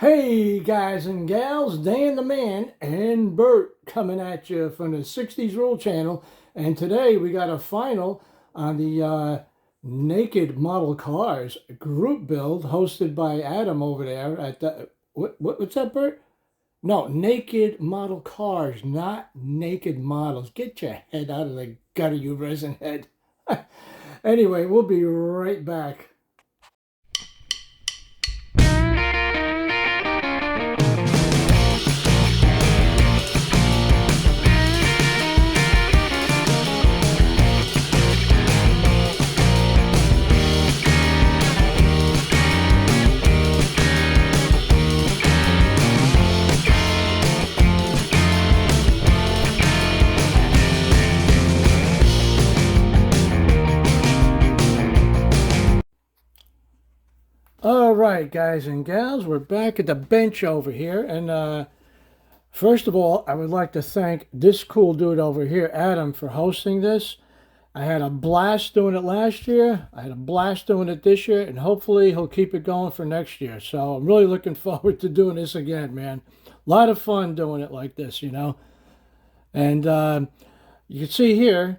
Hey guys and gals, Dan the Man and Bert coming at you from the 60s Rule Channel. And today we got a final on the Naked Model Cars group build hosted by Adam over there at the, what's that, Bert? No, Naked Model Cars, not Naked Models. Get your head out of the gutter, you resin head. Anyway, we'll be right back. All right, guys and gals, we're back at the bench over here. And first of all, I would like to thank this cool dude over here, Adam, for hosting this. I had a blast doing it last year. I had a blast doing it this year, and hopefully he'll keep it going for next year. So I'm really looking forward to doing this again, man. A lot of fun doing it like this. And you can see here,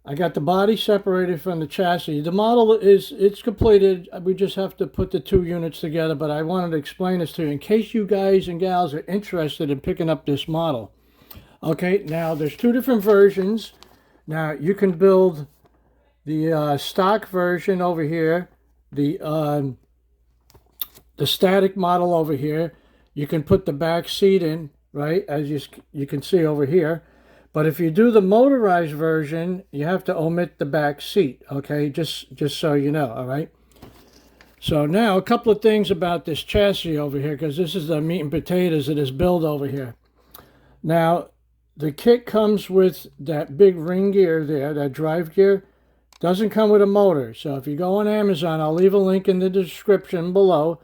I got the body separated from the chassis. The model it's completed. We just have to put the two units together, but I wanted to explain this to you in case you guys and gals are interested in picking up this model. Okay, now there's two different versions. Now you can build the stock version over here, the static model over here. You can put the back seat in, right, as you can see over here. But if you do the motorized version, you have to omit the back seat, okay? Just so you know, all right? So now a couple of things about this chassis over here, because this is the meat and potatoes of this build over here. Now, the kit comes with that big ring gear there, that drive gear. Doesn't come with a motor. So if you go on Amazon, I'll leave a link in the description below.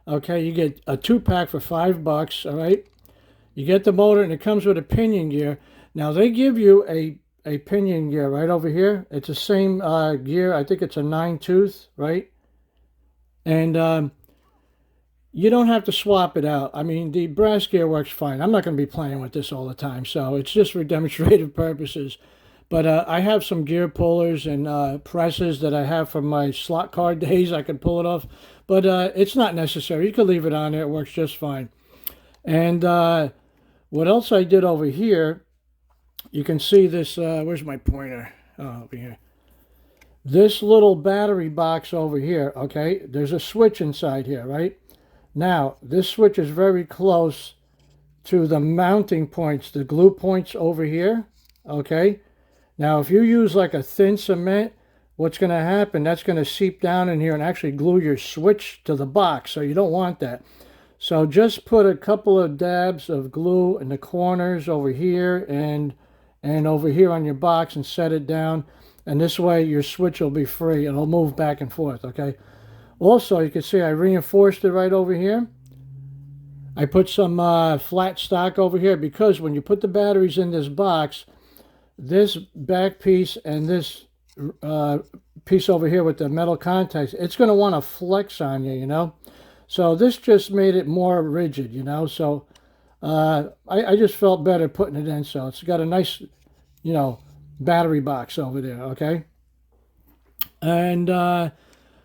Okay, you get a 2-pack for $5, all right? You get the motor, and it comes with a pinion gear. Now, they give you a pinion gear right over here. It's the same gear. I think it's a 9-tooth, right? And you don't have to swap it out. I mean, the brass gear works fine. I'm not going to be playing with this all the time, so it's just for demonstrative purposes. But I have some gear pullers and presses that I have from my slot car days. I can pull it off, but it's not necessary. You can leave it on there. It works just fine. And what else I did over here, you can see this, where's my pointer? Oh, over here. This little battery box over here, okay? There's a switch inside here, right? Now, this switch is very close to the mounting points, the glue points over here, okay? Now, if you use like a thin cement, what's going to happen, that's going to seep down in here and actually glue your switch to the box, so you don't want that. So just put a couple of dabs of glue in the corners over here and over here on your box and set it down. And this way your switch will be free. It'll move back and forth, okay? Also, you can see I reinforced it right over here. I put some flat stock over here because when you put the batteries in this box, this back piece and this piece over here with the metal contacts, it's going to want to flex on you, So this just made it more rigid, So I just felt better putting it in. So it's got a nice, battery box over there, okay? And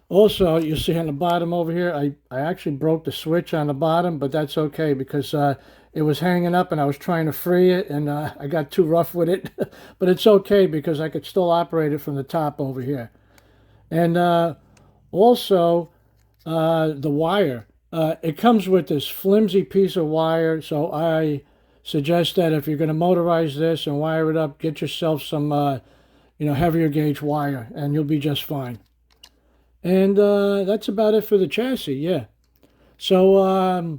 also, you see on the bottom over here, I actually broke the switch on the bottom, but that's okay because it was hanging up and I was trying to free it and I got too rough with it. But it's okay because I could still operate it from the top over here. And also, the wire. It comes with this flimsy piece of wire, so I suggest that if you're going to motorize this and wire it up, get yourself some, heavier gauge wire, and you'll be just fine. And that's about it for the chassis, yeah. So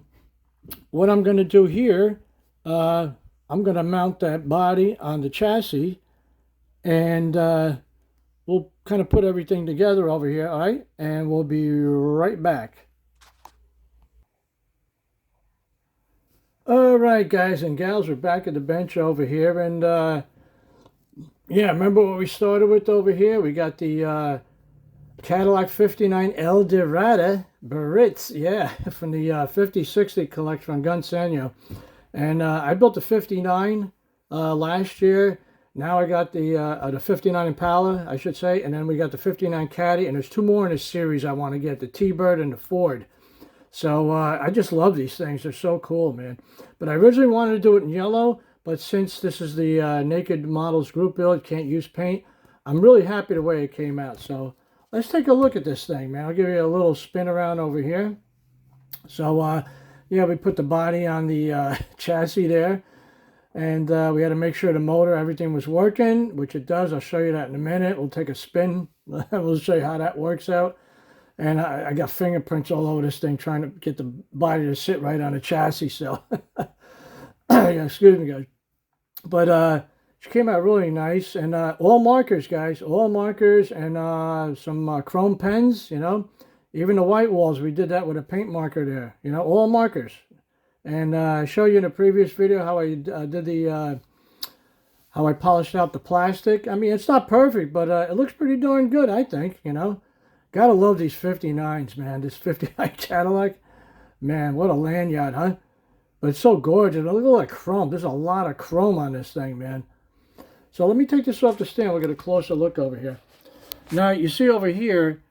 what I'm going to do here, I'm going to mount that body on the chassis, and we'll kind of put everything together over here, all right? And we'll be right back. All right, guys and gals, we're back at the bench over here, and yeah, remember what we started with over here? We got the Cadillac 59 Eldorado Baritz, yeah, from the 5060 collection from Gunsanyo. And I built the 59 last year. Now I got the 59 Impala, I should say, and then we got the 59 Caddy, and there's two more in this series I want to get, the T-Bird and the Ford. So I just love these things. They're so cool, man. But I originally wanted to do it in yellow, but since this is the Naked Models group build, can't use paint, I'm really happy the way it came out. So let's take a look at this thing, man. I'll give you a little spin around over here. So, yeah, we put the body on the chassis there. And we had to make sure the motor, everything was working, which it does. I'll show you that in a minute. We'll take a spin. We'll show you how that works out. And I got fingerprints all over this thing trying to get the body to sit right on the chassis. So, yeah, excuse me, guys. But she came out really nice. And all markers, guys. All markers and some chrome pens, you know. Even the white walls, we did that with a paint marker there. You know, all markers. And I showed you in a previous video how I did the, how I polished out the plastic. I mean, it's not perfect, but it looks pretty darn good, I think, you know. Gotta love these 59s, man. This 59 Cadillac. Man, what a lanyard, huh? But it's so gorgeous. Look at all that chrome. There's a lot of chrome on this thing, man. So let me take this off the stand. We'll get a closer look over here. Now, you see over here,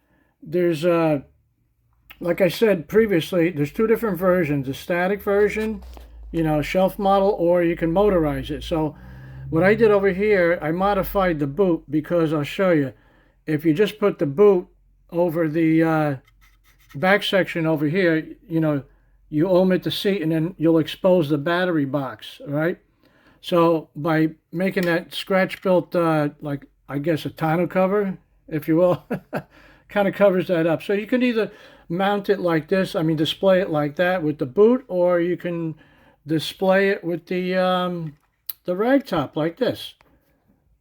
there's like I said previously, there's two different versions. The static version, you know, shelf model, or you can motorize it. So what I did over here, I modified the boot because I'll show you. If you just put the boot over the back section over here, you know, you omit the seat and then you'll expose the battery box, right? So by making that scratch-built, like, I guess a tonneau cover, if you will, kind of covers that up. So you can either mount it like this, I mean display it like that with the boot, or you can display it with the rag top like this.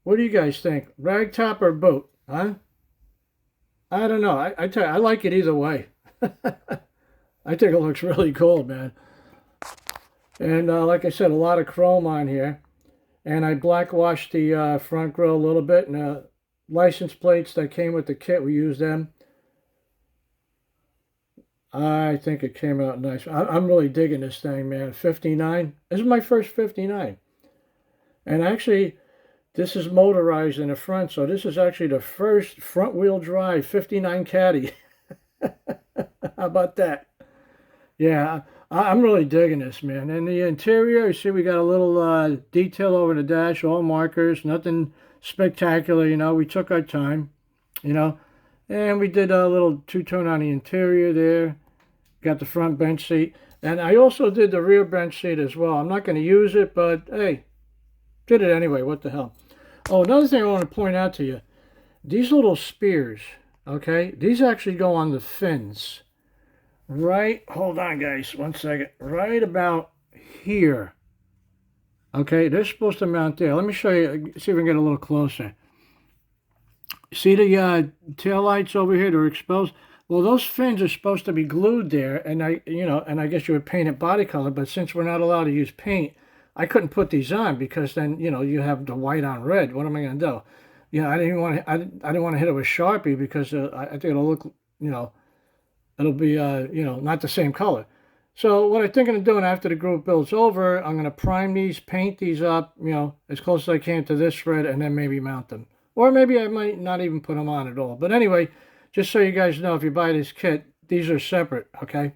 What do you guys think? Rag top or boot, huh? I don't know. I tell you, I like it either way. I think it looks really cool, man. And like I said, a lot of chrome on here. And I black washed the front grille a little bit, and license plates that came with the kit, we used them. I think it came out nice. I'm really digging this thing, man. 59. This is my first 59. And actually, this is motorized in the front, so this is actually the first front-wheel drive 59 Caddy. How about that? Yeah, I'm really digging this, man. And the interior, you see we got a little detail over the dash, all markers, nothing spectacular, you know. We took our time, you know. And we did a little two-tone on the interior there. Got the front bench seat. And I also did the rear bench seat as well. I'm not going to use it, but hey, did it anyway. What the hell? Oh, another thing I want to point out to you. These little spears, okay, these actually go on the fins. Right, hold on, guys, one second. Right about here. Okay, they're supposed to mount there. Let me show you, see if we can get a little closer. See the tail lights over here? They're exposed. Well, those fins are supposed to be glued there, and I guess you would paint it body color. But since we're not allowed to use paint, I couldn't put these on because then you have the white on red. What am I going to do? I didn't want to. I didn't want to hit it with Sharpie because I think it'll look it'll be not the same color. So what I'm thinking of doing after the group build's over, I'm going to prime these, paint these up, as close as I can to this thread, and then maybe mount them. Or maybe I might not even put them on at all. But anyway, just so you guys know, if you buy this kit, these are separate, okay?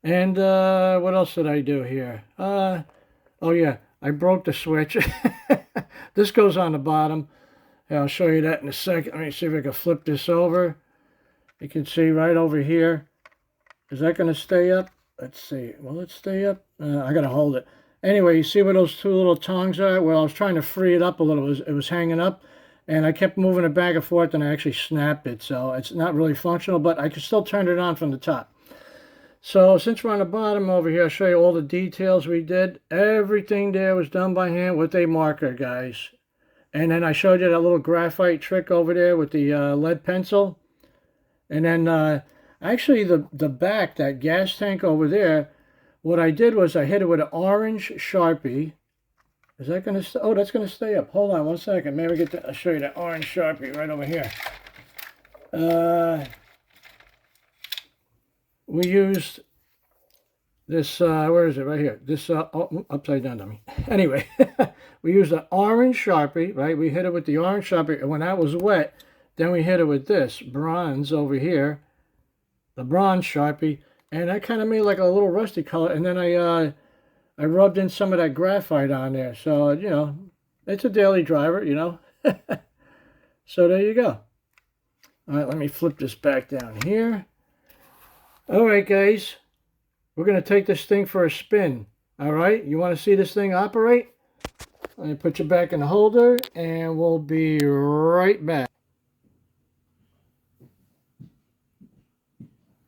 And what else did I do here? Oh yeah, I broke the switch. This goes on the bottom. And I'll show you that in a second. Let me see if I can flip this over. You can see right over here. Is that going to stay up? Let's see. Will it stay up? I got to hold it. Anyway, you see where those two little tongs are? Well, I was trying to free it up a little. It was hanging up. And I kept moving it back and forth, and I actually snapped it. So it's not really functional, but I can still turn it on from the top. So since we're on the bottom over here, I'll show you all the details we did. Everything there was done by hand with a marker, guys. And then I showed you that little graphite trick over there with the lead pencil. And then actually the back, that gas tank over there, what I did was I hit it with an orange Sharpie. Is that going to, oh, that's going to stay up. Hold on one second. Maybe I'll show you that orange Sharpie right over here. We used this, where is it? Right here. This, upside down dummy. Anyway, we used an orange Sharpie, right? We hit it with the orange Sharpie, and when that was wet, then we hit it with this bronze over here, the bronze Sharpie, and that kind of made like a little rusty color, and then I rubbed in some of that graphite on there. So, you know, it's a daily driver, you know. So there you go. All right, let me flip this back down here. All right, guys. We're going to take this thing for a spin. All right, you want to see this thing operate? Let me put you back in the holder, and we'll be right back.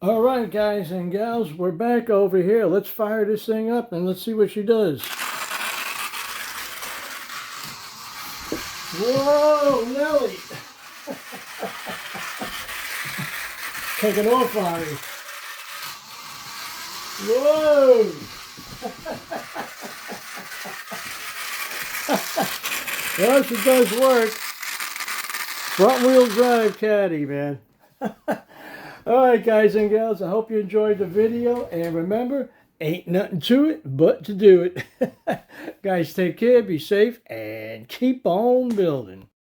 All right, guys and gals, we're back over here. Let's fire this thing up, and let's see what she does. Whoa, Nelly! Taking off on me. Whoa! Well, she does work. Front wheel drive caddy, man. Alright, guys and gals, I hope you enjoyed the video. And remember, ain't nothing to it but to do it. Guys, take care, be safe, and keep on building.